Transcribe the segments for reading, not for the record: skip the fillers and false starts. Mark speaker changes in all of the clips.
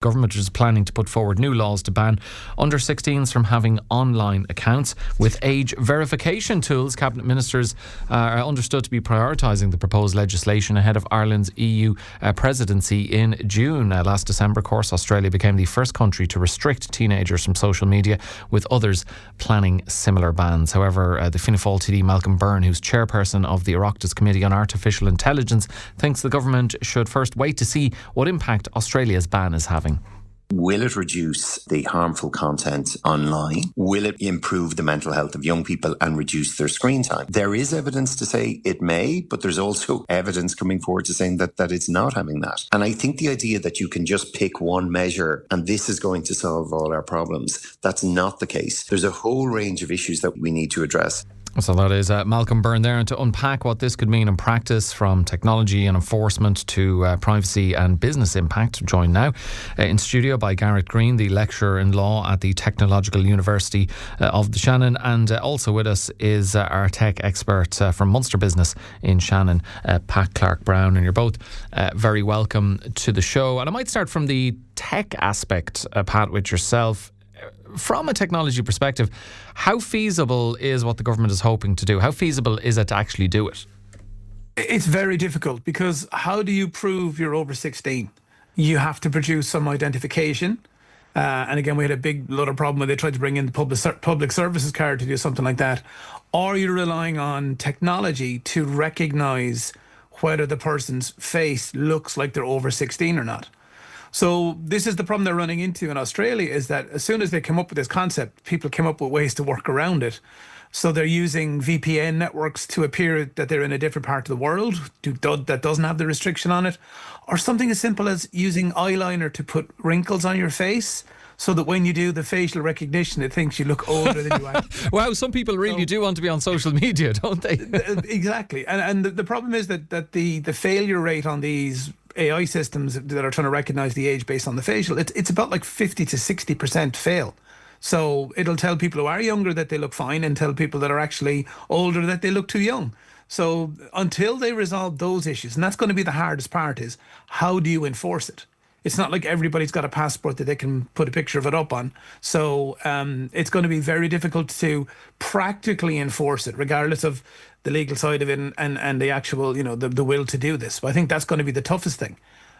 Speaker 1: Government is planning to put forward new laws to ban under-16s from having online accounts with age verification tools. Cabinet ministers are understood to be prioritising the proposed legislation ahead of Ireland's EU presidency in June. Last December, of course, Australia became the first country to restrict teenagers from social media, with others planning similar bans. However, the Fianna Fáil TD Malcom Byrne, who's chairperson of the Oireachtas Committee on Artificial Intelligence, thinks the government should first wait to see what impact Australia's ban is having.
Speaker 2: Will it reduce the harmful content online? Will it improve the mental health of young people and reduce their screen time? There is evidence to say it may, but there's also evidence coming forward to saying that it's not having that. And I think the idea that you can just pick one measure and this is going to solve all our problems, that's not the case. There's a whole range of issues that we need to address.
Speaker 1: So that is Malcom Byrne there, and to unpack what this could mean in practice, from technology and enforcement to privacy and business impact, joined now in studio by Garrett, Greene, the lecturer in law at the Technological University of the Shannon, and also with us is our tech expert from Munster Business in Shannon, Pat Clarke Browne, and you're both very welcome to the show. And I might start from the tech aspect, Pat, with yourself. From a technology perspective, how feasible is what the government is hoping to do? How feasible is it to actually do it?
Speaker 3: It's very difficult, because how do you prove you're over 16? You have to produce some identification. And again, we had a big lot of problem when they tried to bring in the public services card to do something like that. Or you're relying on technology to recognise whether the person's face looks like they're over 16 or not. So this is the problem they're running into in Australia, is that as soon as they came up with this concept, people came up with ways to work around it. So they're using VPN networks to appear that they're in a different part of the world that doesn't have the restriction on it. Or something as simple as using eyeliner to put wrinkles on your face, so that when you do the facial recognition, it thinks you look older than you are.
Speaker 1: Wow, some people really do want to be on social media, don't they?
Speaker 3: Exactly. And the problem is that the failure rate on these AI systems that are trying to recognise the age based on the facial, it's about like 50 to 60% fail. So it'll tell people who are younger that they look fine, and tell people that are actually older that they look too young. So until they resolve those issues, and that's going to be the hardest part, is how do you enforce it? It's not like everybody's got a passport that they can put a picture of it up on. So it's going to be very difficult to practically enforce it, regardless of the legal side of it and the actual, the will to do this. But I think that's going to be the toughest thing,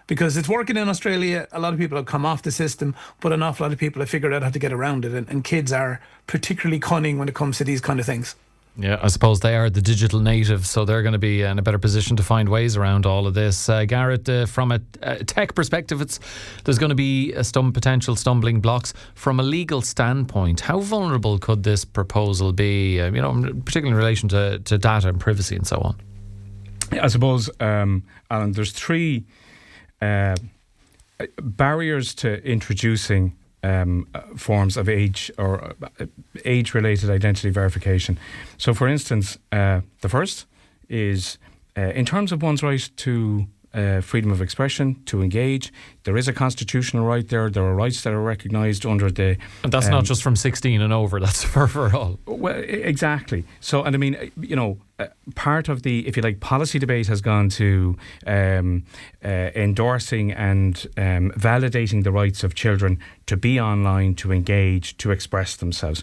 Speaker 3: because it's working in Australia. A lot of people have come off the system, but an awful lot of people have figured out how to get around it. And kids are particularly cunning when it comes to these kind of things.
Speaker 1: Yeah, I suppose they are the digital natives, so they're going to be in a better position to find ways around all of this. Garrett, from a tech perspective, there's going to be potential stumbling blocks. From a legal standpoint, how vulnerable could this proposal be, particularly in relation to data and privacy and so on?
Speaker 4: I suppose, Alan, there's three barriers to introducing forms of age or age-related identity verification. So, for instance, the first is in terms of one's right to freedom of expression, to engage. There is a constitutional right there. There are rights that are recognised under the...
Speaker 1: And that's not just from 16 and over, that's for all.
Speaker 4: Well, exactly. So, and I mean, part of the, if you like, policy debate has gone to endorsing and validating the rights of children to be online, to engage, to express themselves.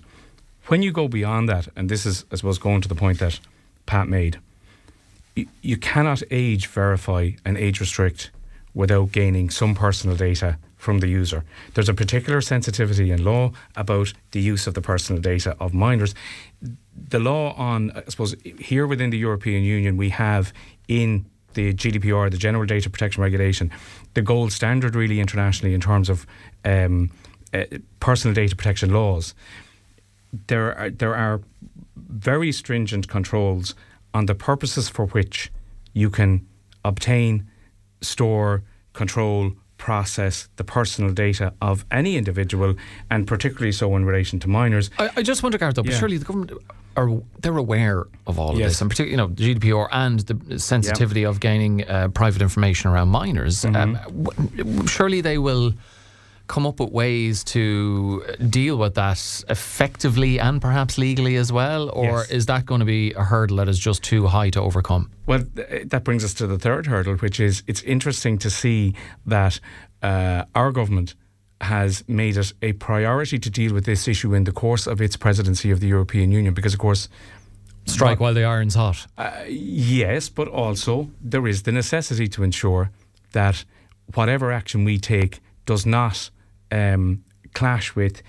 Speaker 4: When you go beyond that, and this is, I suppose, going to the point that Pat made, you cannot age verify and age restrict without gaining some personal data from the user. There's a particular sensitivity in law about the use of the personal data of minors. The law on, I suppose, here within the European Union, we have in the GDPR, the General Data Protection Regulation, the gold standard really internationally in terms of personal data protection laws. There are very stringent controls on the purposes for which you can obtain, store, control, process the personal data of any individual, and particularly so in relation to minors.
Speaker 1: I just wonder, Gareth, though, but surely the government they're aware of all of this, and particularly, the GDPR and the sensitivity of gaining private information around minors. Surely they will come up with ways to deal with that effectively and perhaps legally as well? Or is that going to be a hurdle that is just too high to overcome?
Speaker 4: Well, that brings us to the third hurdle, which is it's interesting to see that our government has made it a priority to deal with this issue in the course of its presidency of the European Union, because, of course,
Speaker 1: strike while the iron's hot.
Speaker 4: Yes, but also there is the necessity to ensure that whatever action we take does not clash with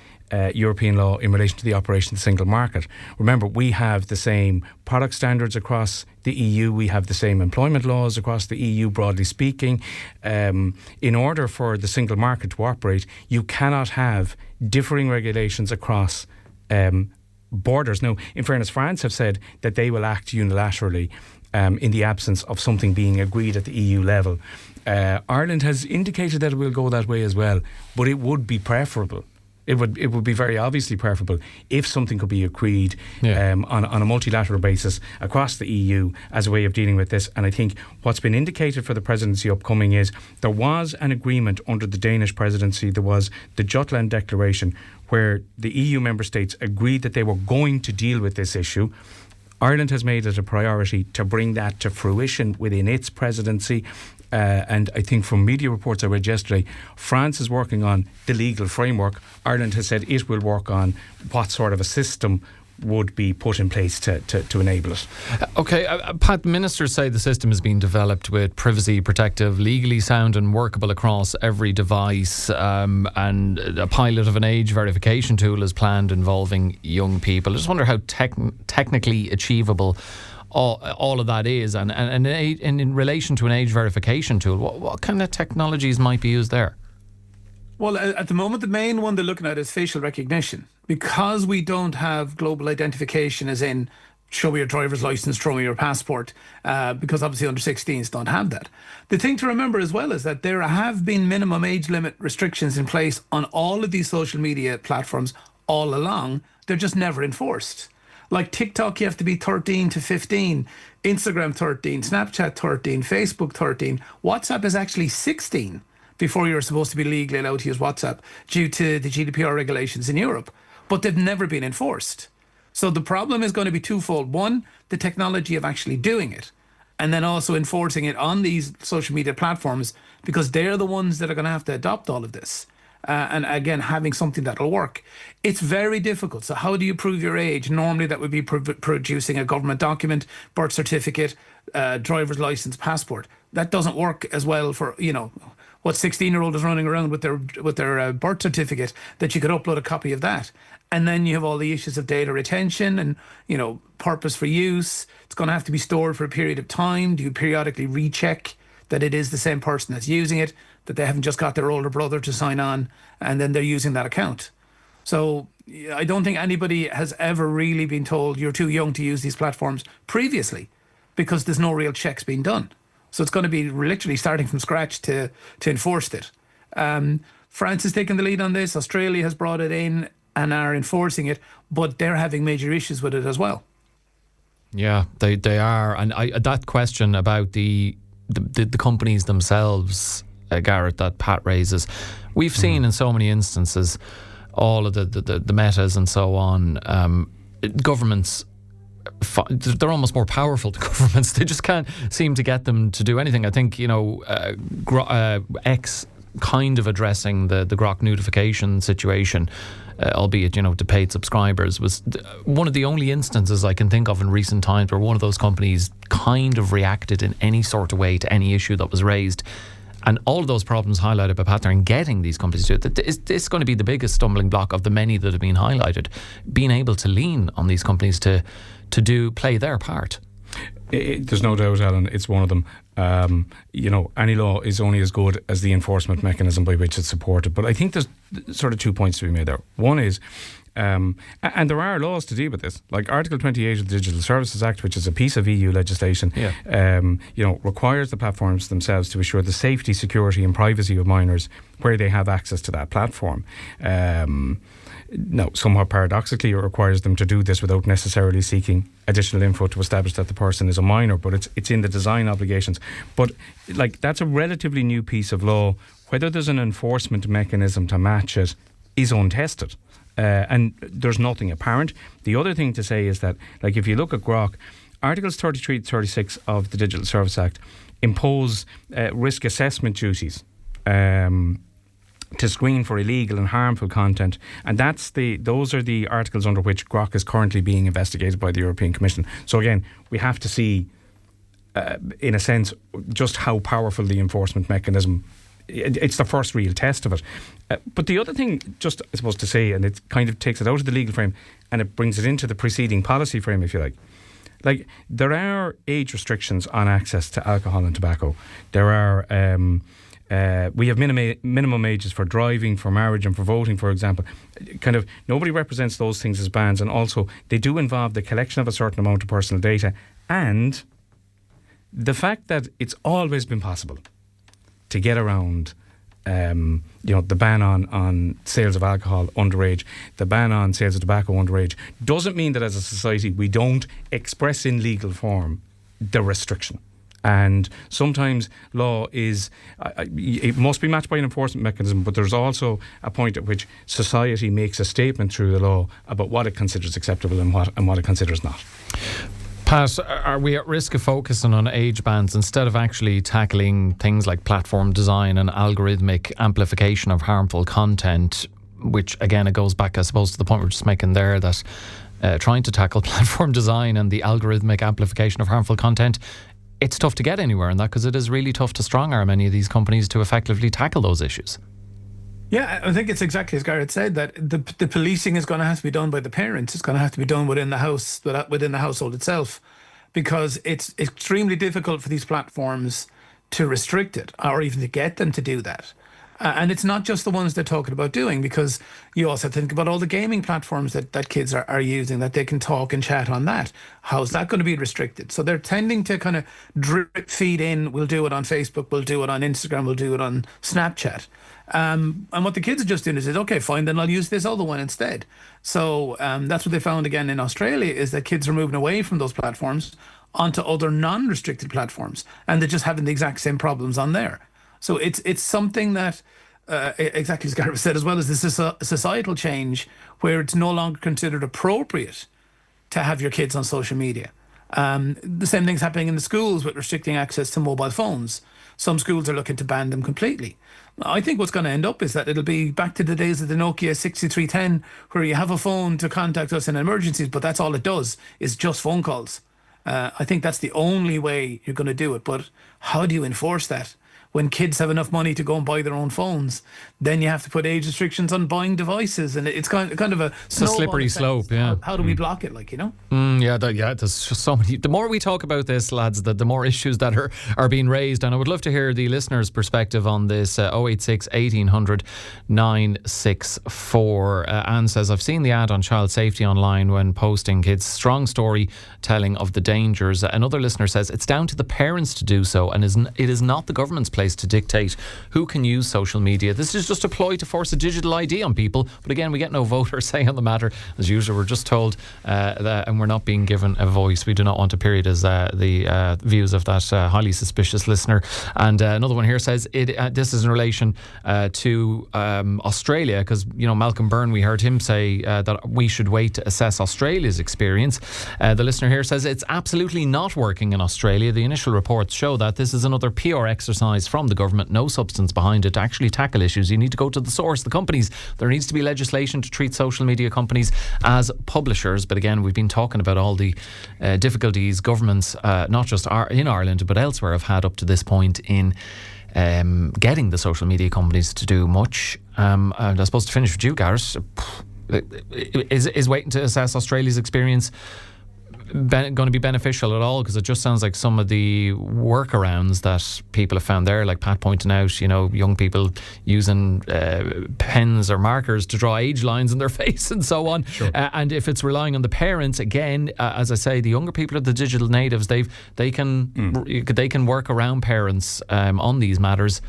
Speaker 4: European law in relation to the operation of the single market. Remember, we have the same product standards across the EU, we have the same employment laws across the EU, broadly speaking. In order for the single market to operate, you cannot have differing regulations across borders. Now, in fairness, France have said that they will act unilaterally in the absence of something being agreed at the EU level. Ireland has indicated that it will go that way as well, but it would be preferable. It would be very obviously preferable if something could be agreed on a multilateral basis across the EU as a way of dealing with this. And I think what's been indicated for the presidency upcoming is there was an agreement under the Danish presidency. There was the Jutland Declaration where the EU member states agreed that they were going to deal with this issue. Ireland has made it a priority to bring that to fruition within its presidency. And I think from media reports I read yesterday, France is working on the legal framework. Ireland has said it will work on what sort of a system would be put in place to enable it.
Speaker 1: Okay, Pat, ministers say the system is being developed with privacy protective, legally sound and workable across every device, and a pilot of an age verification tool is planned involving young people. I just wonder how technically achievable all of that is, and in relation to an age verification tool, what kind of technologies might be used there?
Speaker 3: Well, at the moment, the main one they're looking at is facial recognition. Because we don't have global identification, as in show me your driver's license, show me your passport, because obviously under-16s don't have that. The thing to remember as well is that there have been minimum age limit restrictions in place on all of these social media platforms all along. They're just never enforced. Like TikTok, you have to be 13 to 15, Instagram 13, Snapchat 13, Facebook 13. WhatsApp is actually 16 before you're supposed to be legally allowed to use WhatsApp due to the GDPR regulations in Europe. But they've never been enforced. So the problem is going to be twofold. One, the technology of actually doing it, and then also enforcing it on these social media platforms, because they're the ones that are going to have to adopt all of this. And again, having something that'll work. It's very difficult. So how do you prove your age? Normally that would be producing a government document, birth certificate, driver's license, passport. That doesn't work as well for, what 16-year-old is running around with their birth certificate, that you could upload a copy of that. And then you have all the issues of data retention and, purpose for use. It's going to have to be stored for a period of time. Do you periodically recheck that it is the same person that's using it, that they haven't just got their older brother to sign on and then they're using that account? So I don't think anybody has ever really been told you're too young to use these platforms previously, because there's no real checks being done. So it's going to be literally starting from scratch to enforce it. France is taking the lead on this. Australia has brought it in and are enforcing it, but they're having major issues with it as well.
Speaker 1: Yeah, they are. And that question about the companies themselves, Garrett, that Pat raises, we've seen in so many instances, all of the metas and so on, governments, they're almost more powerful than governments. They just can't seem to get them to do anything. I think, X kind of addressing the Grok notification situation, albeit, to paid subscribers, was one of the only instances I can think of in recent times where one of those companies kind of reacted in any sort of way to any issue that was raised. And all of those problems highlighted by Pat in getting these companies to it, is this going to be the biggest stumbling block of the many that have been highlighted, being able to lean on these companies to play their part?
Speaker 4: There's no doubt, Alan, it's one of them. Any law is only as good as the enforcement mechanism by which it's supported. But I think there's sort of 2 points to be made there. One is, and there are laws to deal with this, like Article 28 of the Digital Services Act, which is a piece of EU legislation, requires the platforms themselves to assure the safety, security and privacy of minors where they have access to that platform. Now, somewhat paradoxically, it requires them to do this without necessarily seeking additional info to establish that the person is a minor, but it's in the design obligations. But that's a relatively new piece of law. Whether there's an enforcement mechanism to match it is untested. And there's nothing apparent. The other thing to say is that, if you look at Grok, Articles 33 to 36 of the Digital Service Act impose risk assessment duties to screen for illegal and harmful content, and those are the articles under which Grok is currently being investigated by the European Commission. So again, we have to see, in a sense, just how powerful the enforcement mechanism. It's the first real test of it. But the other thing, just I suppose to say, and it kind of takes it out of the legal frame and it brings it into the preceding policy frame, if you like there are age restrictions on access to alcohol and tobacco. There are we have minimum ages for driving, for marriage and for voting, for example. Kind of nobody represents those things as bans, and also they do involve the collection of a certain amount of personal data, and the fact that it's always been possible to get around the ban on sales of alcohol underage, the ban on sales of tobacco underage, doesn't mean that as a society we don't express in legal form the restriction. And sometimes law is, it must be matched by an enforcement mechanism, but there's also a point at which society makes a statement through the law about what it considers acceptable and what it considers not.
Speaker 1: Pat, are we at risk of focusing on age bans instead of actually tackling things like platform design and algorithmic amplification of harmful content, which again, it goes back, I suppose, to the point we're just making there, that trying to tackle platform design and the algorithmic amplification of harmful content, it's tough to get anywhere in that, because it is really tough to strong-arm any of these companies to effectively tackle those issues.
Speaker 3: Yeah, I think it's exactly as Garrett said, that the policing is going to have to be done by the parents. It's going to have to be done within the house, within the household itself, because it's extremely difficult for these platforms to restrict it or even to get them to do that. And it's not just the ones they're talking about doing, because you also think about all the gaming platforms that kids are using, that they can talk and chat on that. How's that going to be restricted? So they're tending to kind of drip feed in. We'll do it on Facebook, we'll do it on Instagram, we'll do it on Snapchat. And what the kids are just doing is, okay, fine, then I'll use this other one instead. So that's what they found again in Australia, is that kids are moving away from those platforms onto other non-restricted platforms, and they're just having the exact same problems on there. So it's something that, exactly as Garrett said, as well as this is a societal change where it's no longer considered appropriate to have your kids on social media. The same thing's happening in the schools with restricting access to mobile phones. Some schools are looking to ban them completely. I think what's going to end up is that it'll be back to the days of the Nokia 6310, where you have a phone to contact us in emergencies, but that's all it does, is just phone calls. I think that's the only way you're going to do it. But how do you enforce that? When kids have enough money to go and buy their own phones, then you have to put age restrictions on buying devices, and it's kind of a
Speaker 1: slippery slope. Yeah.
Speaker 3: How do we block it?
Speaker 1: There's just so many. The more we talk about this, lads, the more issues that are being raised, and I would love to hear the listeners' perspective on this. 086 1800 964. Anne says, I've seen the ad on child safety online when posting kids' strong story telling of the dangers. Another listener says it's down to the parents to do so, and it is not the government's place to dictate who can use social media. This is just a ploy to force a digital ID on people. But again, we get no vote or say on the matter. As usual, we're just told that, and we're not being given a voice. We do not want to periodise the views of that highly suspicious listener. And another one here says this is in relation to Australia, because Malcom Byrne, we heard him say that we should wait to assess Australia's experience. The listener here says it's absolutely not working in Australia. The initial reports show that this is another PR exercise from the government, no substance behind it to actually tackle issues. You need to go to the source, the companies. There needs to be legislation to treat social media companies as publishers. But again, we've been talking about all the difficulties governments, not just in Ireland but elsewhere, have had up to this point in getting the social media companies to do much. And I suppose to finish with you, Garrett, is waiting to assess Australia's experience going to be beneficial at all? Because it just sounds like some of the workarounds that people have found there, like Pat pointing out, young people using pens or markers to draw age lines in their face and so on. Sure. And if it's relying on the parents, again, as I say, the younger people are the digital natives. They can work around parents on these matters.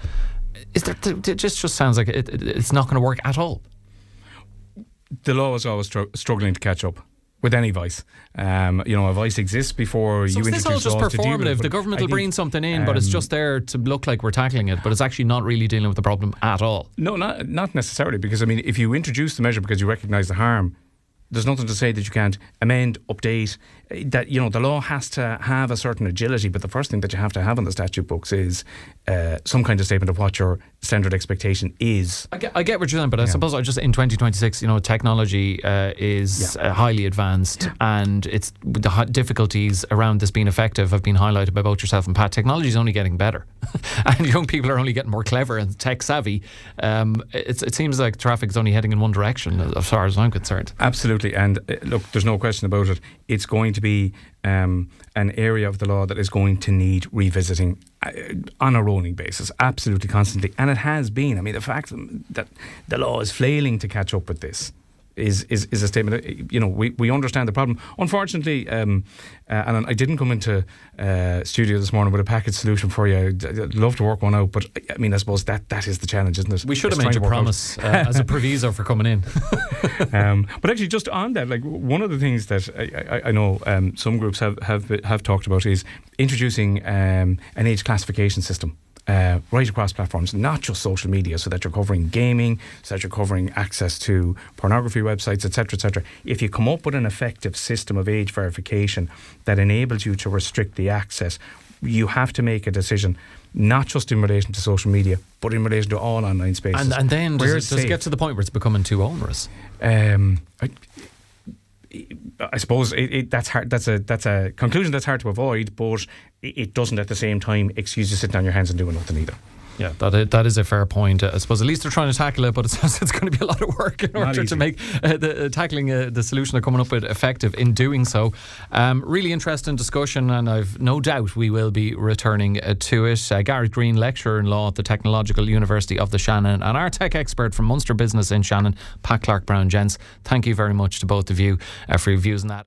Speaker 1: It just sounds like it's not going to work at all.
Speaker 4: The law is always struggling to catch up with any vice. A vice exists before you introduce laws to deal with it. So this is all just performative.
Speaker 1: The government will bring something in, but it's just there to look like we're tackling it, but it's actually not really dealing with the problem at all.
Speaker 4: No, not necessarily, because if you introduce the measure because you recognise the harm, there's nothing to say that you can't amend, update. That the law has to have a certain agility, but the first thing that you have to have in the statute books is some kind of statement of what you're standard expectation is.
Speaker 1: I get what you're saying, but I suppose in 2026, technology is highly advanced, and it's the difficulties around this being effective have been highlighted by both yourself and Pat. Technology is only getting better, and young people are only getting more clever and tech savvy. It seems like traffic is only heading in one direction, as far as I'm concerned.
Speaker 4: Absolutely, and look, there's no question about it. It's going to be an area of the law that is going to need revisiting on a rolling basis, absolutely constantly, and it has been. I mean, the fact that the law is flailing to catch up with this is a statement. We understand the problem. Unfortunately, and I didn't come into studio this morning with a package solution for you. I'd love to work one out, but I mean, I suppose that is the challenge, isn't it?
Speaker 1: We should have made you a promise as a proviso for coming in.
Speaker 4: But actually, just on that, like, one of the things that I know some groups have talked about is introducing an age classification system. Right across platforms, not just social media, so that you're covering gaming, so that you're covering access to pornography websites, etc., etc. If you come up with an effective system of age verification that enables you to restrict the access, you have to make a decision, not just in relation to social media, but in relation to all online spaces.
Speaker 1: And then does it get to the point where it's becoming too onerous?
Speaker 4: I suppose that's hard. That's a conclusion that's hard to avoid, but it doesn't at the same time excuse you sitting on your hands and doing nothing either.
Speaker 1: Yeah, that is a fair point. I suppose at least they're trying to tackle it, but it sounds it's going to be a lot of work in order to make tackling the solution they're coming up with effective in doing so. Really interesting discussion, and I've no doubt we will be returning to it. Garrett Greene, lecturer in law at the Technological University of the Shannon, and our tech expert from Munster Business in Shannon, Pat Clarke Browne. Gents, thank you very much to both of you for your views on that.